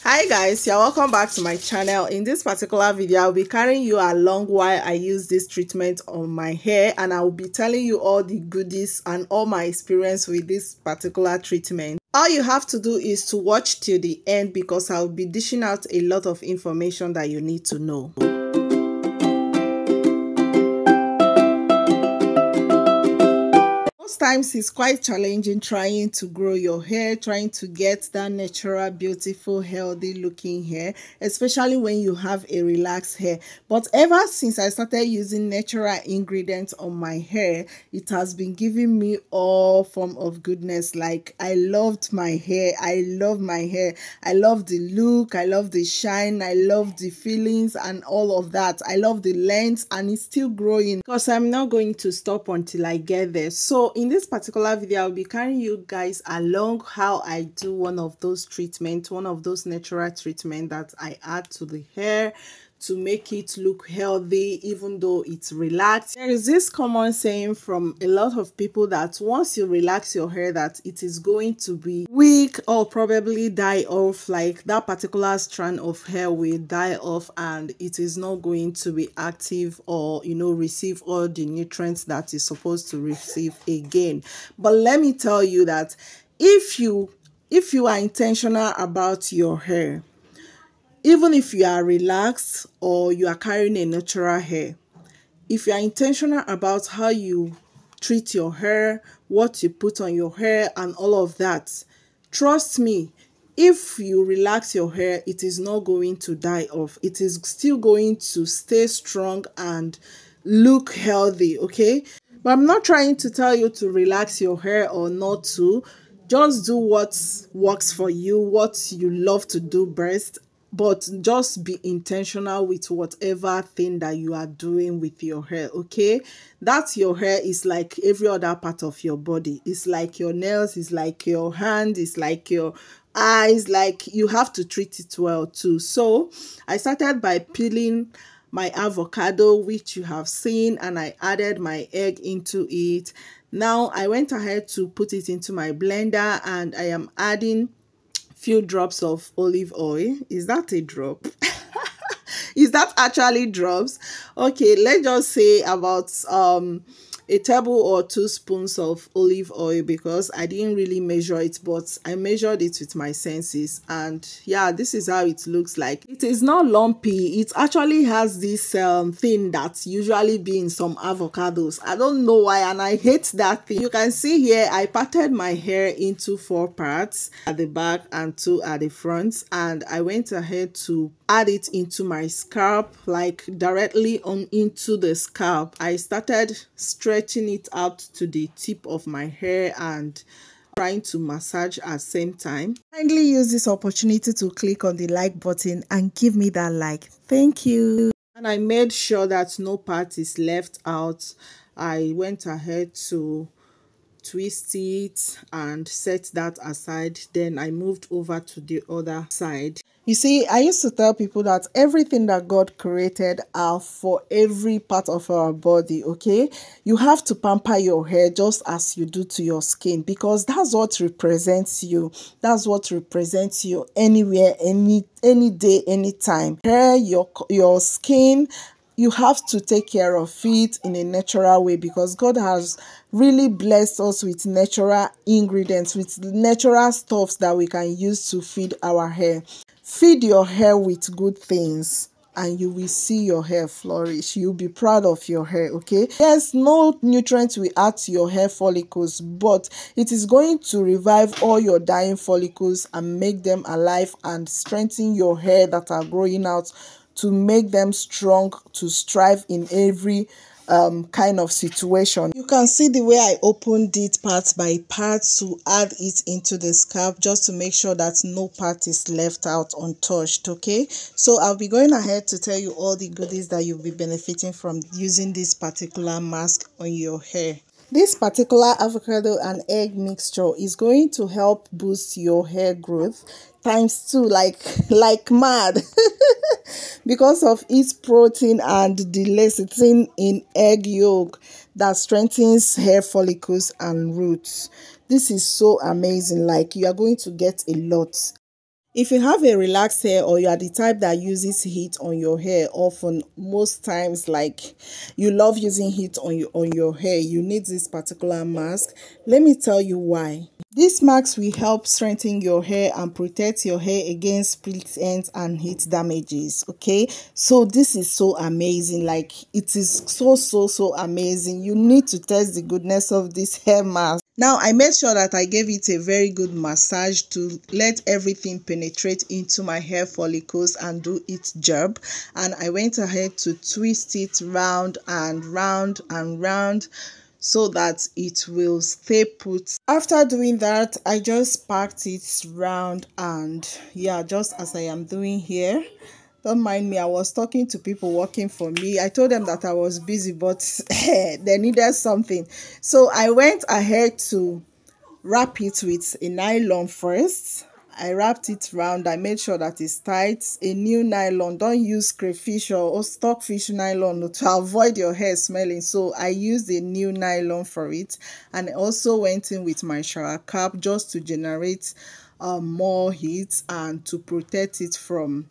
Hi guys, you're welcome back to my channel. In this particular video, I'll be carrying you along while I use this treatment on my hair, and I'll be telling you all the goodies and all my experience with this particular treatment. All you have to do is to watch till the end because I'll be dishing out a lot of information that you need to know. Times it's quite challenging trying to grow your hair, trying to get that natural, beautiful, healthy looking hair, especially when you have a relaxed hair. But ever since I started using natural ingredients on my hair, it has been giving me all form of goodness. Like, I loved my hair. I love my hair. I love the look. I love the shine. I love the feelings and all of that. I love the length, and it's still growing because I'm not going to stop until I get there. So in this particular video, I'll be carrying you guys along how I do one of those treatments, one of those natural treatments that I add to the hair to make it look healthy even though it's relaxed. There is this common saying from a lot of people that once you relax your hair, that it is going to be weak or probably die off. Like, that particular strand of hair will die off and it is not going to be active or, you know, receive all the nutrients that it's supposed to receive again. But let me tell you that if you are intentional about your hair, even if you are relaxed or you are carrying a natural hair, if you are intentional about how you treat your hair, what you put on your hair and all of that, trust me, if you relax your hair, it is not going to die off. It is still going to stay strong and look healthy, okay? But I'm not trying to tell you to relax your hair or not to. Just do what works for you, what you love to do best. But just be intentional with whatever thing that you are doing with your hair, okay? That your hair is like every other part of your body. It's like your nails, it's like your hand, it's like your eyes. Like, you have to treat it well too. So I started by peeling my avocado, which you have seen, and I added my egg into it. Now I went ahead to put it into my blender, and I am adding few drops of olive oil. Is that a drop? Is that actually drops? Okay, let's just say about a table or 2 spoons of olive oil, because I didn't really measure it, but I measured it with my senses, and yeah, this is how it looks like. It is not lumpy. It actually has this thing that's usually be in some avocados. I don't know why, and I hate that thing. You can see here I parted my hair into 4 parts at the back and 2 at the front, and I went ahead to add it into my scalp, like directly on into the scalp. I started stretching it out to the tip of my hair and trying to massage at the same time. Kindly use this opportunity to click on the like button and give me that like. Thank you. And I made sure that no part is left out. I went ahead to twist it and set that aside. Then I moved over to the other side. You see, I used to tell people that everything that God created are for every part of our body, okay? You have to pamper your hair just as you do to your skin, because that's what represents you. That's what represents you anywhere, any day, anytime. Hair, your skin, you have to take care of it in a natural way, because God has really blessed us with natural ingredients, with natural stuffs that we can use to feed our hair. Feed your hair with good things and you will see your hair flourish. You'll be proud of your hair, okay? Yes, no nutrients will add to your hair follicles, but it is going to revive all your dying follicles and make them alive and strengthen your hair that are growing out to make them strong to strive in every kind of situation. You can see the way I opened it part by part to add it into the scalp, just to make sure that no part is left out untouched, okay? So I'll be going ahead to tell you all the goodies that you'll be benefiting from using this particular mask on your hair. This particular avocado and egg mixture is going to help boost your hair growth ×2, like mad. Because of its protein and the lecithin in egg yolk that strengthens hair follicles and roots. This is so amazing. Like, you are going to get a lot. If you have a relaxed hair or you are the type that uses heat on your hair often, most times, like you love using heat on your hair, you need this particular mask. Let me tell you why. This mask will help strengthen your hair and protect your hair against split ends and heat damages. Okay, so this is so amazing. Like, it is so amazing. You need to test the goodness of this hair mask. Now, I made sure that I gave it a very good massage to let everything penetrate into my hair follicles and do its job. And I went ahead to twist it round and round and round so that it will stay put. After doing that, I just packed it round and yeah, just as I am doing here. Don't mind me, I was talking to people working for me. I told them that I was busy, but they needed something. So I went ahead to wrap it with a nylon first. I wrapped it round. I made sure that it's tight. A new nylon. Don't use crayfish or stockfish nylon to avoid your hair smelling. So I used a new nylon for it. And I also went in with my shower cap just to generate more heat and to protect it from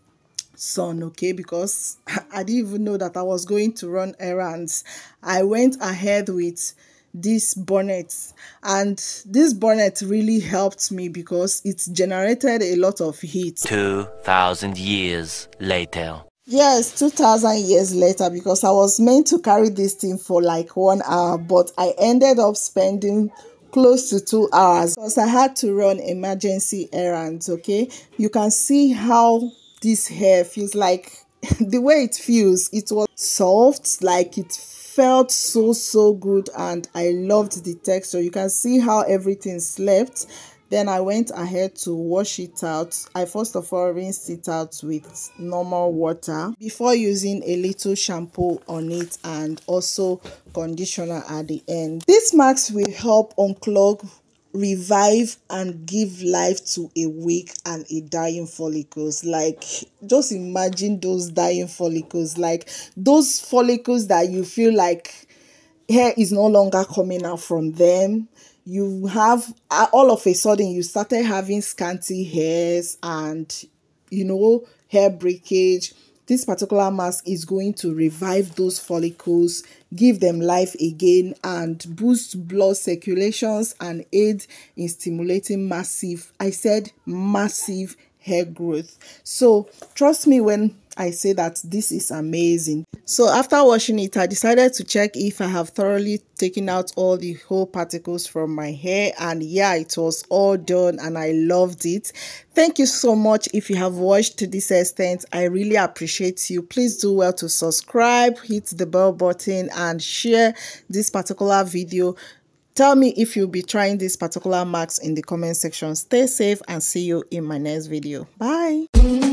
sun. Okay, because I didn't even know that I was going to run errands. I went ahead with this bonnet, and this bonnet really helped me because it generated a lot of heat. 2,000 years later. Yes, 2,000 years later, because I was meant to carry this thing for like 1 hour, but I ended up spending close to 2 hours because I had to run emergency errands. Okay, you can see how this hair feels. Like the way it feels, it was soft, like it felt so good, and I loved the texture. You can see how everything slept. Then I went ahead to wash it out. I first of all rinsed it out with normal water before using a little shampoo on it and also conditioner at the end. This mask will help unclog, revive and give life to a weak and a dying follicles. Like, just imagine those dying follicles, like those follicles that you feel like hair is no longer coming out from them. You have all of a sudden you started having scanty hairs and hair breakage. This particular mask is going to revive those follicles, give them life again, and boost blood circulations and aid in stimulating massive hair growth. So trust me when I say that this is amazing. So after washing it, I decided to check if I have thoroughly taken out all the whole particles from my hair, and yeah, it was all done and I loved it. Thank you so much. If you have watched to this extent, I really appreciate you. Please do well to subscribe, hit the bell button and share this particular video. Tell me if you'll be trying this particular mask in the comment section. Stay safe and see you in my next video. Bye.